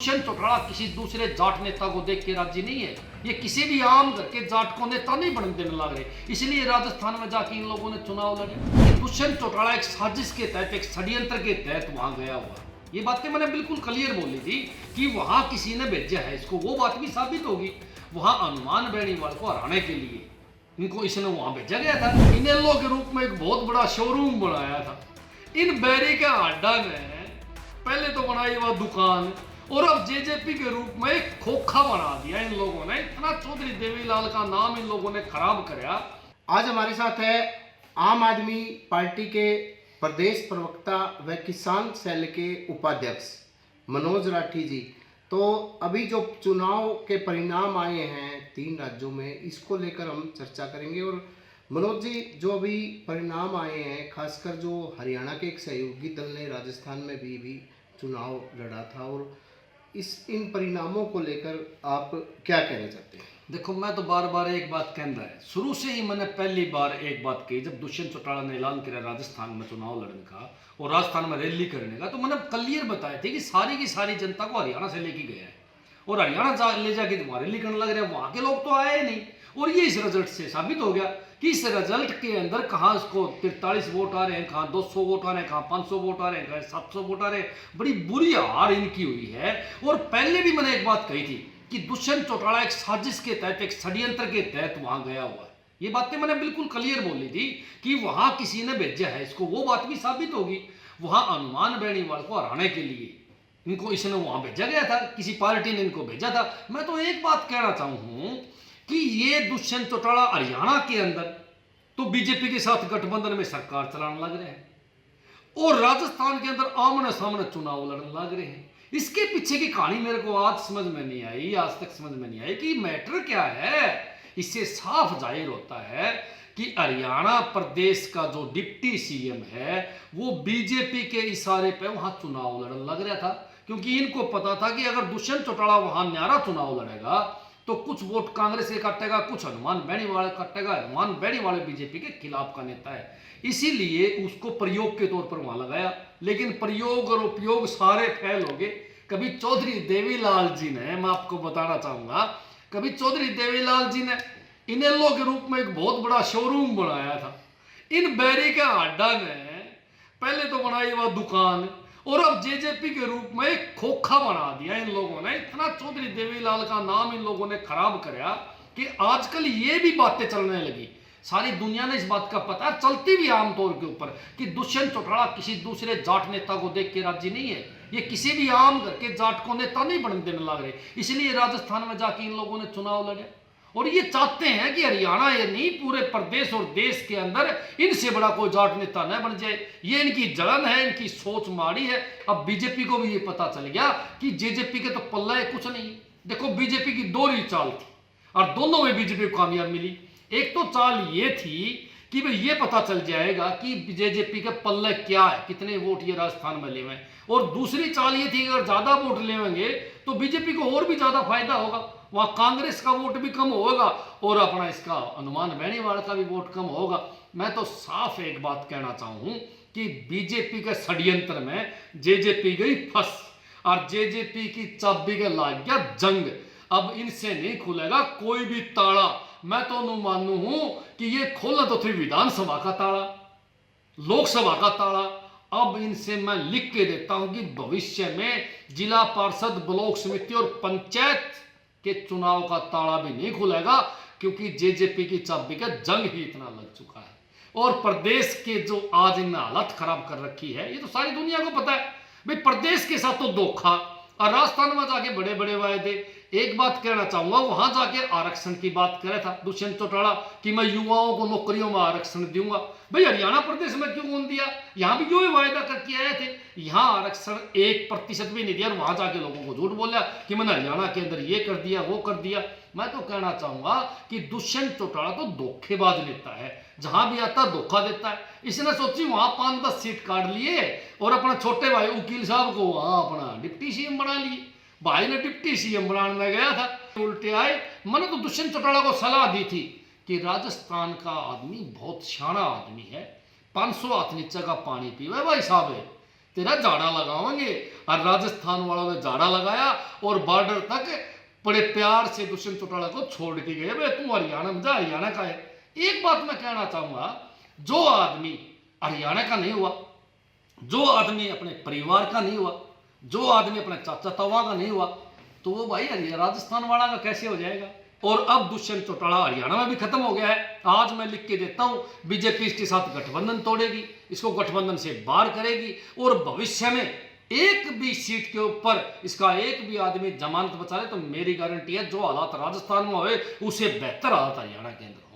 दुष्यंत चौटाला किसी दूसरे जाट नेता को देख के राजी नहीं है। ये किसी भी आम घर के जाट को नेता नहीं बनने देने लग रहे, इसलिए राजस्थान में जाके इन लोगों ने चुनाव लड़े। दुष्यंत चौटाला एक साजिश के तहत, एक षड्यंत्र के तहत वहां गया हुआ। ये बातें मैंने बिल्कुल क्लियर बोली थी कि वहां किसी ने भेजा है इसको, वो बात भी साबित होगी। वहां हनुमान बेनीवाल को हराने के लिए इनको इसने वहां भेजा गया था। इनेलो के रूप में एक बहुत बड़ा शोरूम बनाया था। इन बैरी के अड्डा ने पहले तो बनाई वह दुकान, और अब जेजेपी के रूप में एक खोखा बना दिया इन लोगों ने। इतना चौधरी देवीलाल का नाम इन लोगों ने खराब कराया। आज हमारे साथ है आम आदमी पार्टी के प्रदेश प्रवक्ता व किसान सेल के उपाध्यक्ष मनोज राठी जी। तो अभी जो चुनाव के परिणाम आए हैं 3 राज्यों में, इसको लेकर हम चर्चा करेंगे। और मनोज जी, जो अभी परिणाम आए हैं, खासकर जो हरियाणा के एक सहयोगी दल ने राजस्थान में भी चुनाव लड़ा था, और इन परिणामों को लेकर आप क्या कहना चाहते हैं? देखो, मैं तो बार बार एक बात कह रहा है, शुरू से ही मैंने पहली बार एक बात कही जब दुष्यंत चौटाला ने ऐलान किया राजस्थान में चुनाव लड़ने का और राजस्थान में रैली करने का, तो मैंने क्लियर बताया था कि सारी की सारी जनता को हरियाणा से लेके गया है और हरियाणा ले जाके वहां रैली करने लग रहे हैं। वहां के लोग तो आए नहीं, और ये इस रिजल्ट से साबित हो गया कि इस रिजल्ट के अंदर कहाँ इसको 43 वोट आ रहे हैं, कहाँ 200 वोट आ रहे हैं, कहाँ 500 वोट आ रहे हैं, कहाँ 700 वोट आ रहे हैं। बड़ी बुरी हार इनकी हुई है। और पहले भी मैंने एक बात कही थी कि दुष्यंत चौटाला एक साजिश के तहत, एक षड्यंत्र के तहत वहां गया हुआ। ये बातें मैंने बिल्कुल क्लियर बोली थी कि वहां किसी ने भेजा है इसको, वो बात भी साबित होगी। वहां हनुमान बेनीवाल को हराने के लिए इनको इसने वहां भेजा गया था, किसी पार्टी ने इनको भेजा था। मैं तो एक बात कहना चाहूँ कि ये दुष्यंत चौटाला हरियाणा के अंदर तो बीजेपी के साथ गठबंधन में सरकार चलाने लग रहे हैं और राजस्थान के अंदर आमने सामने चुनाव लड़ने लग रहे हैं। इसके पीछे की कहानी मेरे को आज समझ में नहीं आई, आज तक समझ में नहीं आई कि मैटर क्या है। इससे साफ जाहिर होता है कि हरियाणा प्रदेश का जो डिप्टी सीएम है वो बीजेपी के इशारे पे वहां चुनाव लड़ने लग रहा था, क्योंकि इनको पता था कि अगर दुष्यंत चौटाला वहां न्यारा चुनाव लड़ेगा तो कुछ वोट कांग्रेस के काटेगा, कुछ हनुमान बेनीवाल काटेगा। हनुमान बेनीवाल बीजेपी के खिलाफ का नेता है, इसीलिए उसको प्रयोग के तौर पर वहां लगाया। लेकिन प्रयोग और उपयोग सारे फेल हो गए। कभी चौधरी देवीलाल जी ने, मैं आपको बताना चाहूंगा, कभी चौधरी देवीलाल जी ने इनेलो के रूप में एक बहुत बड़ा शोरूम बनाया था। इन बैरी के अड्डा ने पहले तो बनाई वह दुकान, और अब जेजेपी के रूप में एक खोखा बना दिया इन लोगों ने। इतना चौधरी देवीलाल का नाम इन लोगों ने खराब कराया कि आजकल ये भी बातें चलने लगी। सारी दुनिया ने इस बात का पता चलती भी आमतौर के ऊपर कि दुष्यंत चौटाला किसी दूसरे जाट नेता को देख के राजी नहीं है। ये किसी भी आम घर के जाट को नेता नहीं बनने देने लग रहे, इसलिए राजस्थान में जाके इन लोगों ने चुनाव लड़े। और ये चाहते हैं कि हरियाणा ये नहीं, पूरे प्रदेश और देश के अंदर इनसे बड़ा कोई जाट नेता न बन जाए। ये इनकी जलन है, इनकी सोच माड़ी है। अब बीजेपी को भी ये पता चल गया कि जेजेपी के तो पल्ला कुछ नहीं। देखो, बीजेपी की 2 ही चाल थी और दोनों में बीजेपी को कामयाब मिली। एक तो चाल ये थी कि भाई ये पता चल जाएगा कि जेजेपी के पल्ले क्या है, कितने वोट ये राजस्थान में लेवे। और दूसरी चाल ये थी कि अगर ज्यादा वोट लेवेंगे तो बीजेपी को और भी ज्यादा फायदा होगा, वहां कांग्रेस का वोट भी कम होगा और अपना इसका हनुमान बेनीवाल का भी वोट कम होगा। मैं तो साफ एक बात कहना चाहूं कि बीजेपी के षड्यंत्र में जेजेपी गई फंस और जेजेपी की चाबी के लाग गया जंग। अब इनसे नहीं खुलेगा कोई भी ताला। मैं तो अनुमानू हूं कि ये खोला तो थी विधानसभा का ताला, लोकसभा का ताला। अब इनसे मैं लिख के देता हूं कि भविष्य में जिला पार्षद, ब्लॉक समिति और पंचायत के चुनाव का ताला भी नहीं खुलेगा, क्योंकि जेजेपी की चाबी का जंग ही इतना लग चुका है। और प्रदेश के जो आज इन हालत खराब कर रखी है, ये तो सारी दुनिया को पता है भाई। प्रदेश के साथ तो धोखा और राजस्थान में जाके बड़े बड़े वायदे। एक बात कहना चाहूंगा, वहां जाके आरक्षण की बात करे था दुष्यंत चौटाला कि मैं युवाओं को नौकरियों में आरक्षण दूंगा। भाई हरियाणा प्रदेश में क्यों कौन दिया? यहां भी जो वायदा करके आए थे, यहां आरक्षण 1% भी नहीं दिया। वहां जाके लोगों को झूठ बोला कि मैंने हरियाणा के अंदर ये कर दिया, वो कर दिया। मैं तो कहना चाहूंगा कि दुष्यंत चौटाला तो धोखेबाज नेता है, जहां भी आता धोखा देता है। इसने सोची वहां 5-10 सीट काट लिए और अपना छोटे भाई वकील साहब को वहां अपना डिप्टी सीएम बना लिए। भाई ने डिप्टी सीएम बनाने गया था, उल्टे आए। मैंने तो दुष्यंत चौटाला को सलाह दी थी कि राजस्थान का आदमी बहुत शाना आदमी है, 500 हाथ नीचे का पानी पीवे भाई साहब, तेरा जाड़ा लगाएंगे। और राजस्थान वालों ने जाड़ा लगाया और बॉर्डर तक बड़े प्यार से दुष्यंत चौटाला को छोड़ के गए। भाई तू हरियाणा में जा, हरियाणा का है। एक बात मैं कहना चाहूंगा, जो आदमी हरियाणा का नहीं हुआ, जो आदमी अपने परिवार का नहीं हुआ, जो आदमी अपने चाचा तावा का नहीं हुआ, तो वो भाई राजस्थान वाला का कैसे हो जाएगा। और अब दुष्यंत चौटाला हरियाणा में भी खत्म हो गया है। आज मैं लिख के देता हूं, बीजेपी इसके साथ गठबंधन तोड़ेगी, इसको गठबंधन से बाहर करेगी और भविष्य में एक भी सीट के ऊपर इसका एक भी आदमी जमानत बचा ले तो मेरी गारंटी है जो हालात राजस्थान में हुए उससे बेहतर हालात हरियाणा के अंदर।